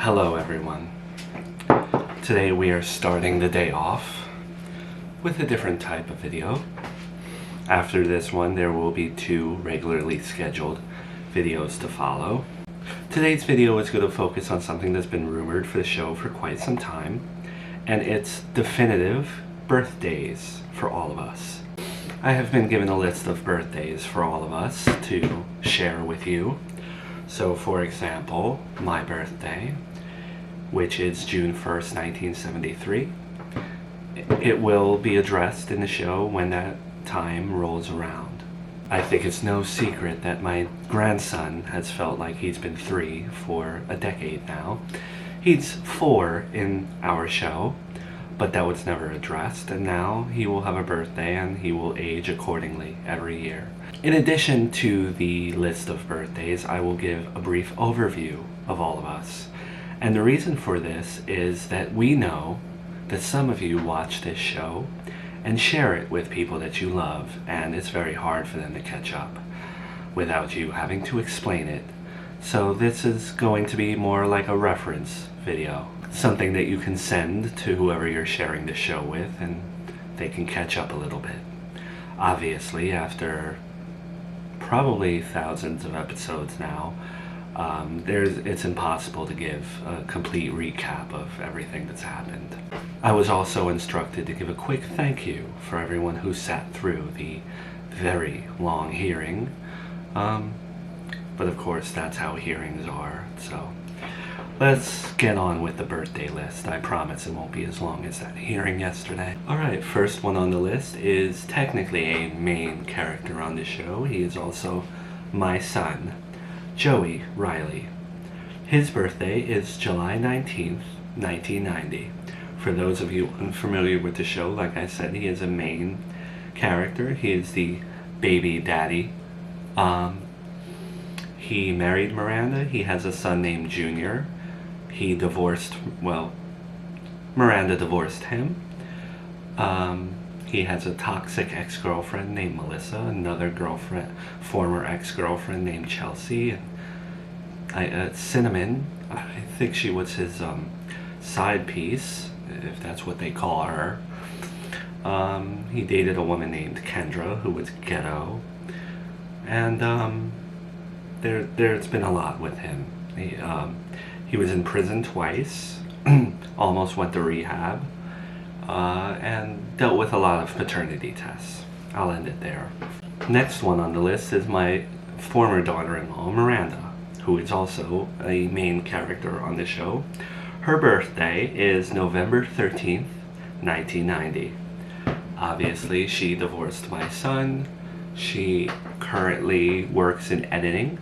Hello everyone. Today we are starting the day off with a different type of video. After this one there will be 2 regularly scheduled videos to follow. Today's video is going to focus on something that's been rumored for the show for quite some time, and it's definitive birthdays for all of us. I have been given a list of birthdays for all of us to share with you. So for example, my birthday, which is June 1st, 1973, it will be addressed in the show when that time rolls around. I think it's no secret that my grandson has felt like he's been 3 for a decade now. He's 4 in our show, but that was never addressed, and now he will have a birthday and he will age accordingly every year. In addition to the list of birthdays, I will give a brief overview of all of us. And the reason for this is that we know that some of you watch this show and share it with people that you love, and it's very hard for them to catch up without you having to explain it. So this is going to be more like a reference video, something that you can send to whoever you're sharing the show with and they can catch up a little bit. Obviously, after probably thousands of episodes now, it's impossible to give a complete recap of everything that's happened. I was also instructed to give a quick thank you for everyone who sat through the very long hearing, but of course that's how hearings are. So let's get on with the birthday list. I promise it won't be as long as that hearing yesterday. Alright, first one on the list is technically a main character on the show. He is also my son, Joey Riley. His birthday is July 19th, 1990. For those of you unfamiliar with the show, like I said, he is a main character. He is the baby daddy. He married Miranda. He has a son named Junior. He divorced, well, Miranda divorced him. He has a toxic ex-girlfriend named Melissa, another former ex-girlfriend named Chelsea, and Cinnamon, I think she was his side piece, if that's what they call her. He dated a woman named Kendra, who was ghetto, and there's been a lot with him. He was in prison twice, almost went to rehab, and dealt with a lot of paternity tests. I'll end it there. Next one on the list is my former daughter-in-law, Miranda, who is also a main character on the show. Her birthday is November 13th, 1990. Obviously, she divorced my son. She currently works in editing.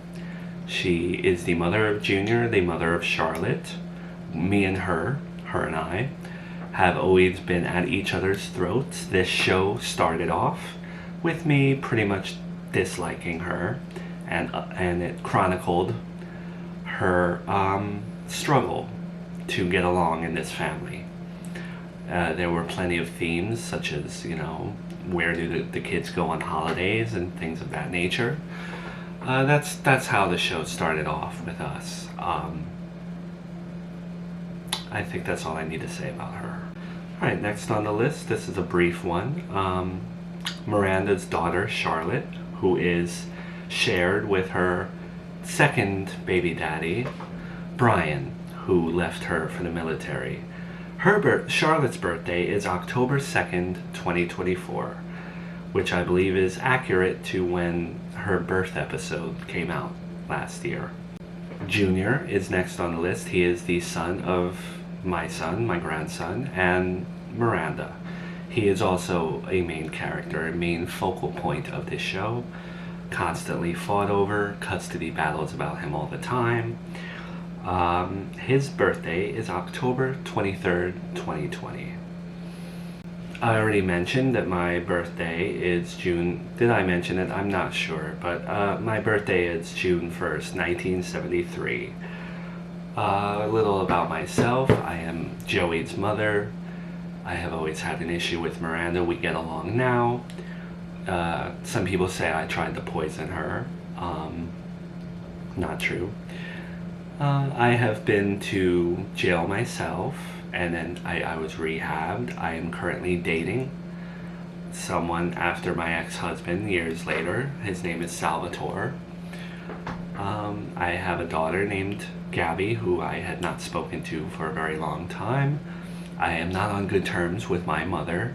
She is the mother of Junior, the mother of Charlotte. Me and her and I, have always been at each other's throats. This show started off with me pretty much disliking her, and it chronicled her struggle to get along in this family. There were plenty of themes, such as, where do the kids go on holidays and things of that nature. That's how the show started off with us. I think that's all I need to say about her. Alright, next on the list, this is a brief one. Miranda's daughter, Charlotte, who is shared with her second baby daddy, Brian, who left her for the military. Charlotte's birthday is October 2nd, 2024, which I believe is accurate to when her birth episode came out last year. Junior is next on the list. He is the son of my grandson, and Miranda. He is also a main character, a main focal point of this show. Constantly fought over, custody battles about him all the time. His birthday is October 23rd, 2020. I already mentioned that my birthday is June. Did I mention it? I'm not sure, but my birthday is June 1st, 1973. A little about myself. I am Joey's mother. I have always had an issue with Miranda. We get along now. Some people say I tried to poison her. Not true. I have been to jail myself, and then I was rehabbed. I am currently dating someone after my ex-husband years later. His name is Salvatore. I have a daughter named Gabby, who I had not spoken to for a very long time. I am not on good terms with my mother,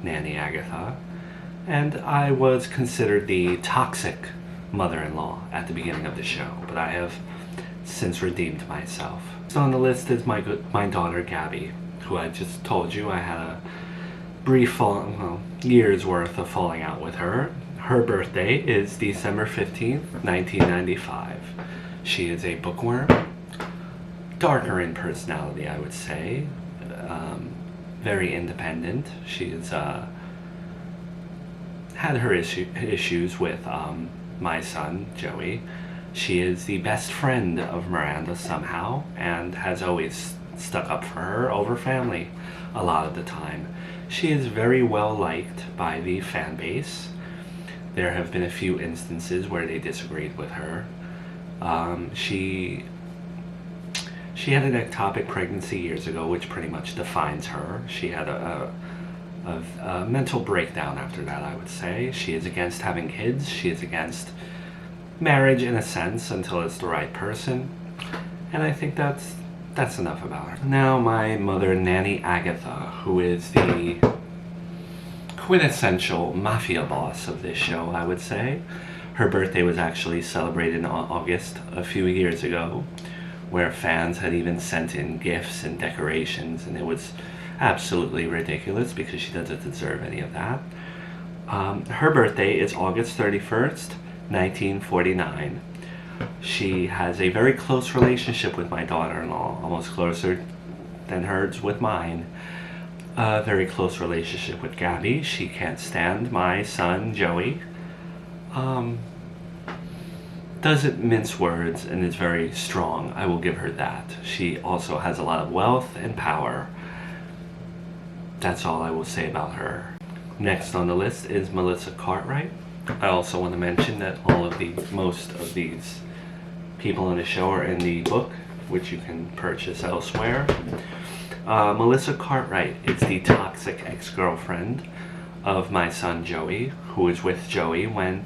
Nanny Agatha, and I was considered the toxic mother-in-law at the beginning of the show, but I have since redeemed myself. So on the list is my daughter Gabby, who I just told you I had a brief year's worth of falling out with her. Her birthday is December 15th, 1995. She is a bookworm, darker in personality, I would say. Very independent. She has had her issues with my son, Joey. She is the best friend of Miranda somehow, and has always stuck up for her over family a lot of the time. She is very well liked by the fan base. There have been a few instances where they disagreed with her. She had an ectopic pregnancy years ago, which pretty much defines her. She had a mental breakdown after that, I would say. She is against having kids. She is against marriage in a sense until it's the right person. And I think that's enough about her. Now my mother, Nanny Agatha, who is the quintessential mafia boss of this show, I would say. Her birthday was actually celebrated in August a few years ago, where fans had even sent in gifts and decorations, and it was absolutely ridiculous because she doesn't deserve any of that. Her birthday is August 31st, 1949. She has a very close relationship with my daughter-in-law, almost closer than hers with mine. A very close relationship with Gabby. She can't stand my son, Joey. Doesn't mince words and is very strong. I will give her that. She also has a lot of wealth and power. That's all I will say about her. Next on the list is Melissa Cartwright. I also want to mention that most of these people in the show are in the book, which you can purchase elsewhere. Melissa Cartwright is the toxic ex-girlfriend of my son Joey, who was with Joey when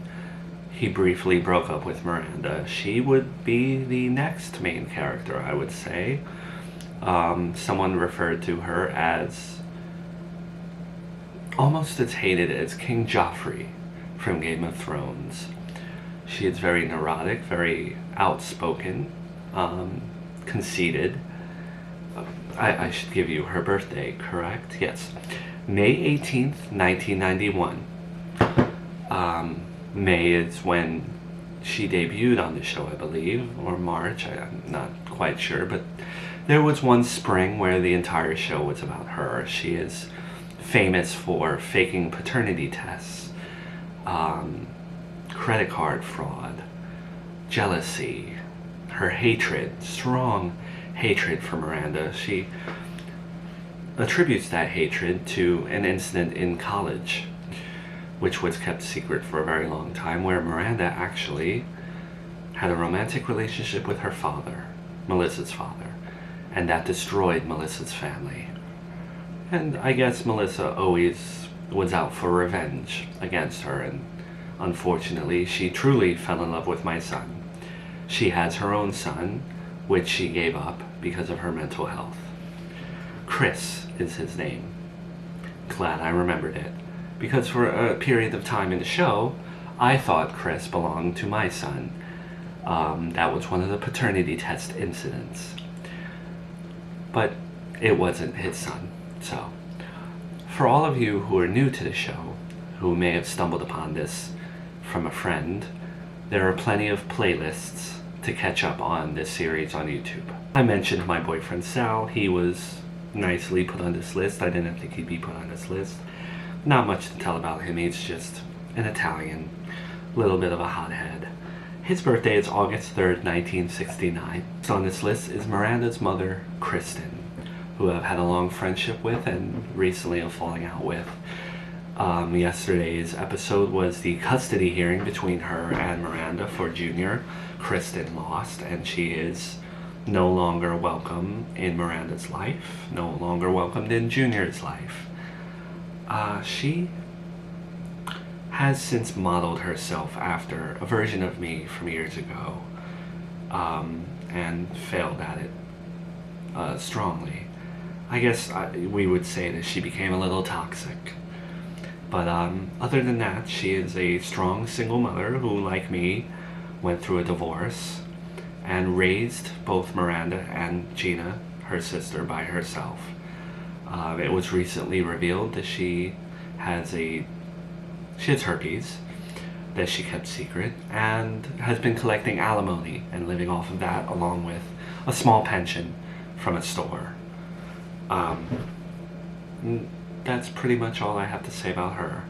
he briefly broke up with Miranda. She would be the next main character, I would say. Someone referred to her as almost as hated as King Joffrey from Game of Thrones. She is very neurotic, very outspoken, conceited. I should give you her birthday, correct? Yes. May 18th, 1991. May is when she debuted on the show, I believe, or March, I'm not quite sure, but there was one spring where the entire show was about her. She is famous for faking paternity tests, credit card fraud, jealousy, her hatred, strong hatred for Miranda. She attributes that hatred to an incident in college, which was kept secret for a very long time, where Miranda actually had a romantic relationship with her father, Melissa's father, and that destroyed Melissa's family. And I guess Melissa always was out for revenge against her, and unfortunately she truly fell in love with my son. She has her own son, which she gave up because of her mental health. Chris is his name. Glad I remembered it, because for a period of time in the show, I thought Chris belonged to my son. That was one of the paternity test incidents. But it wasn't his son. So, for all of you who are new to the show, who may have stumbled upon this from a friend, there are plenty of playlists to catch up on this series on YouTube. I mentioned my boyfriend Sal. He was nicely put on this list. I didn't think he'd be put on this list. Not much to tell about him. He's just an Italian, little bit of a hothead. His birthday is August 3rd, 1969. So on this list is Miranda's mother, Kristen, who I've had a long friendship with and recently a falling out with. Yesterday's episode was the custody hearing between her and Miranda for Junior. Kristen lost, and she is no longer welcome in Miranda's life, no longer welcomed in Junior's life. She has since modeled herself after a version of me from years ago, and failed at it strongly. I guess we would say that she became a little toxic. But other than that, she is a strong single mother who, like me, went through a divorce and raised both Miranda and Gina, her sister, by herself. It was recently revealed that she has herpes that she kept secret and has been collecting alimony and living off of that, along with a small pension from a store. That's pretty much all I have to say about her.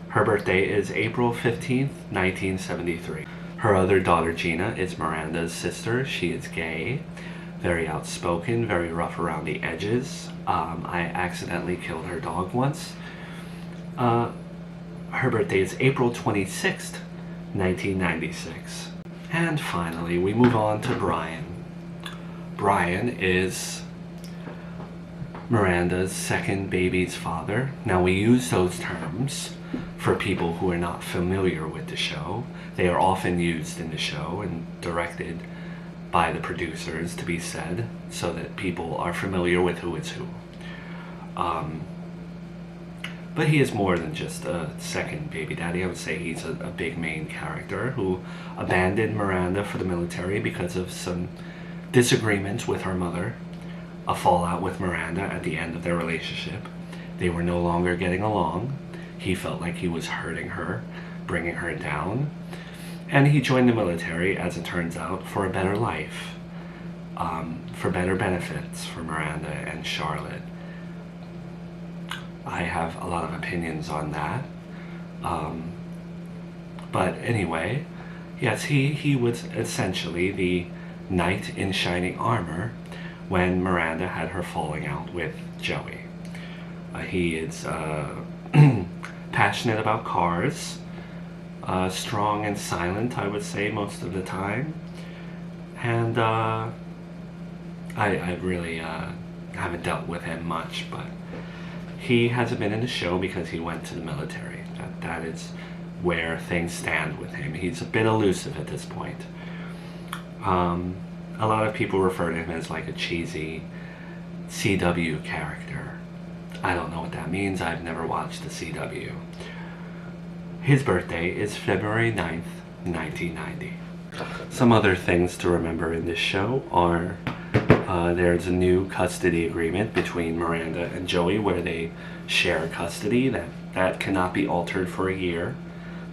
Her birthday is April 15th, 1973. Her other daughter, Gina, is Miranda's sister. She is gay, very outspoken, very rough around the edges. I accidentally killed her dog once. Her birthday is April 26th, 1996. And finally, we move on to Brian. Brian is Miranda's second baby's father. Now, we use those terms for people who are not familiar with the show. They are often used in the show and directed by the producers to be said so that people are familiar with who is who. But he is more than just a second baby daddy. I would say he's a big main character who abandoned Miranda for the military because of some disagreements with her mother, a fallout with Miranda at the end of their relationship. They were no longer getting along. He felt like he was hurting her, bringing her down. And he joined the military, as it turns out, for a better life, for better benefits for Miranda and Charlotte. I have a lot of opinions on that. But anyway, yes, he was essentially the knight in shining armor when Miranda had her falling out with Joey. He is passionate about cars, strong and silent, I would say, most of the time. And I really haven't dealt with him much, but he hasn't been in the show because he went to the military. That is where things stand with him. He's a bit elusive at this point. A lot of people refer to him as like a cheesy CW character. I don't know what that means. I've never watched the CW. His birthday is February 9th, 1990. Some other things to remember in this show are there's a new custody agreement between Miranda and Joey where they share custody. That cannot be altered for a year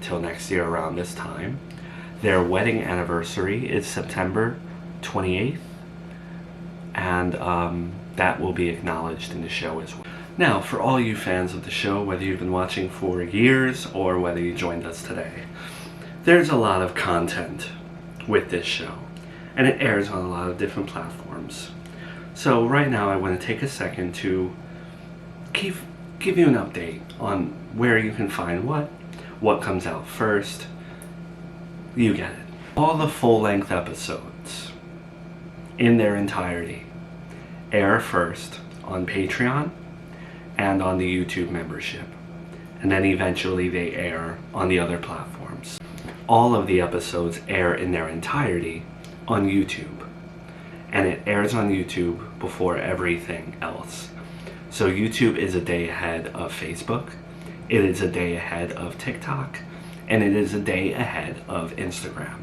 till next year around this time. Their wedding anniversary is September 28th, and that will be acknowledged in the show as well. Now, for all you fans of the show, whether you've been watching for years or whether you joined us today, there's a lot of content with this show, and it airs on a lot of different platforms. So right now I want to take a second to give you an update on where you can find what comes out first. You get it. All the full-length episodes in their entirety air first on Patreon and on the YouTube membership, and then eventually they air on the other platforms. All of the episodes air in their entirety on YouTube, and it airs on YouTube before everything else. So YouTube is a day ahead of Facebook, it is a day ahead of TikTok, and it is a day ahead of Instagram.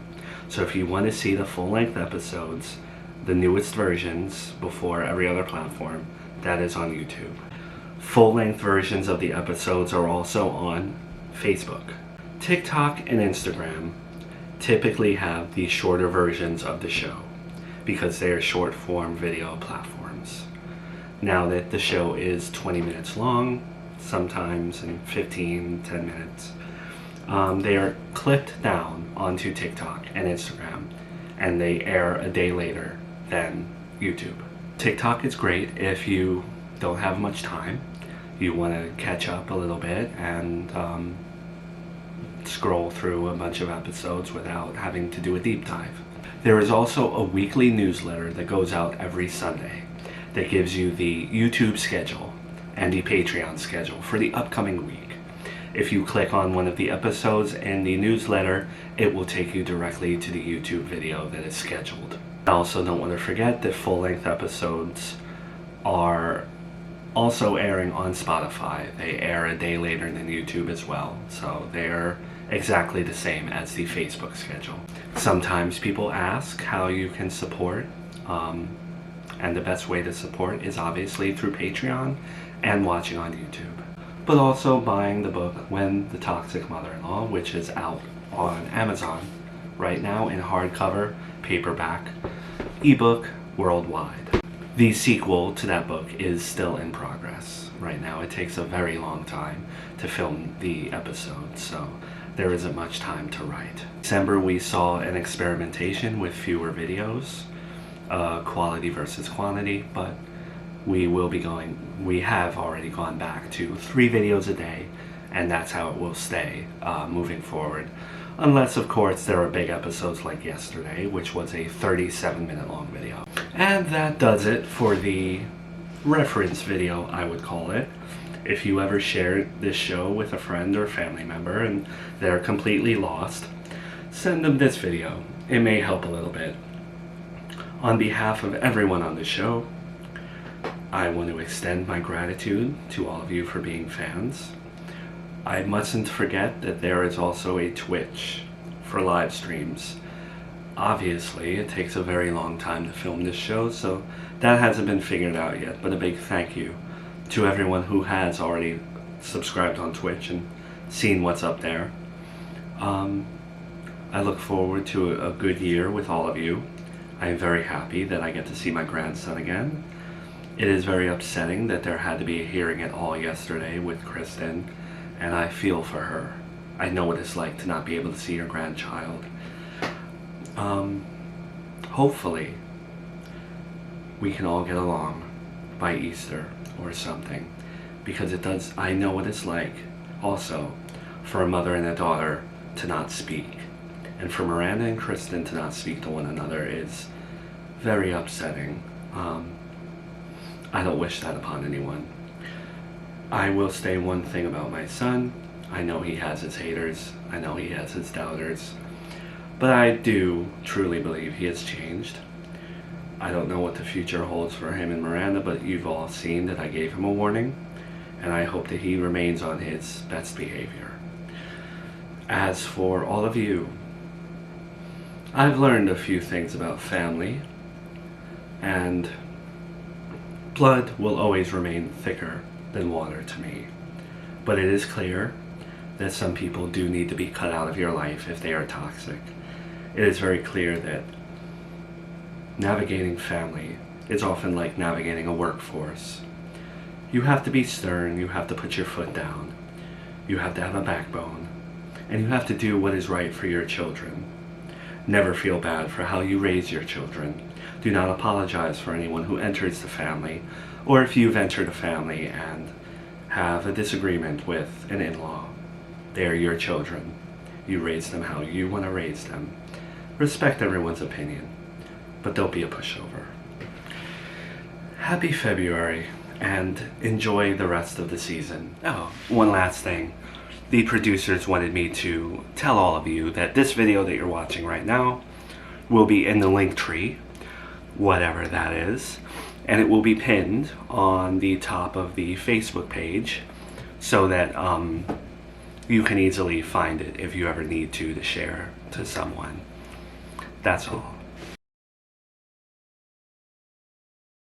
So if you want to see the full-length episodes, the newest versions before every other platform, that is on YouTube. Full-length versions of the episodes are also on Facebook. TikTok and Instagram typically have the shorter versions of the show because they are short-form video platforms. Now that the show is 20 minutes long, sometimes in 10 minutes, they are clipped down onto TikTok and Instagram, and they air a day later than YouTube. TikTok is great if you don't have much time, you want to catch up a little bit and scroll through a bunch of episodes without having to do a deep dive. There is also a weekly newsletter that goes out every Sunday that gives you the YouTube schedule and the Patreon schedule for the upcoming week. If you click on one of the episodes in the newsletter, it will take you directly to the YouTube video that is scheduled. I also don't want to forget that full-length episodes are also airing on Spotify. They air a day later than YouTube as well, so they're exactly the same as the Facebook schedule. Sometimes people ask how you can support, and the best way to support is obviously through Patreon and watching on YouTube, but also buying the book When the Toxic Mother-in-Law, which is out on Amazon right now in hardcover, paperback, ebook, worldwide. The sequel to that book is still in progress right now. It takes a very long time to film the episodes, so there isn't much time to write. In December, we saw an experimentation with fewer videos, quality versus quantity, but we have already gone back to 3 videos a day, and that's how it will stay moving forward. Unless, of course, there are big episodes like yesterday, which was a 37-minute long video. And that does it for the reference video, I would call it. If you ever shared this show with a friend or family member and they're completely lost, send them this video. It may help a little bit. On behalf of everyone on the show, I want to extend my gratitude to all of you for being fans. I mustn't forget that there is also a Twitch for live streams. Obviously, it takes a very long time to film this show, so that hasn't been figured out yet, but a big thank you to everyone who has already subscribed on Twitch and seen what's up there. I look forward to a good year with all of you. I am very happy that I get to see my grandson again. It is very upsetting that there had to be a hearing at all yesterday with Kristen, and I feel for her. I know what it's like to not be able to see your grandchild. Hopefully, we can all get along by Easter or something, because I know what it's like also for a mother and a daughter to not speak. And for Miranda and Kristen to not speak to one another is very upsetting. I don't wish that upon anyone. I will say one thing about my son. I know he has his haters. I know he has his doubters. But I do truly believe he has changed. I don't know what the future holds for him and Miranda, but you've all seen that I gave him a warning, and I hope that he remains on his best behavior. As for all of you, I've learned a few things about family, and blood will always remain thicker than water to me. But it is clear that some people do need to be cut out of your life if they are toxic. It is very clear that navigating family is often like navigating a workforce. You have to be stern, you have to put your foot down, you have to have a backbone, and you have to do what is right for your children. Never feel bad for how you raise your children. Do not apologize for anyone who enters the family, or if you've entered a family and have a disagreement with an in-law. They are your children. You raise them how you want to raise them. Respect everyone's opinion, but don't be a pushover. Happy February, and enjoy the rest of the season. Oh, one last thing. The producers wanted me to tell all of you that this video that you're watching right now will be in the link tree, whatever that is, and it will be pinned on the top of the Facebook page so that you can easily find it if you ever need to share to someone. That's all.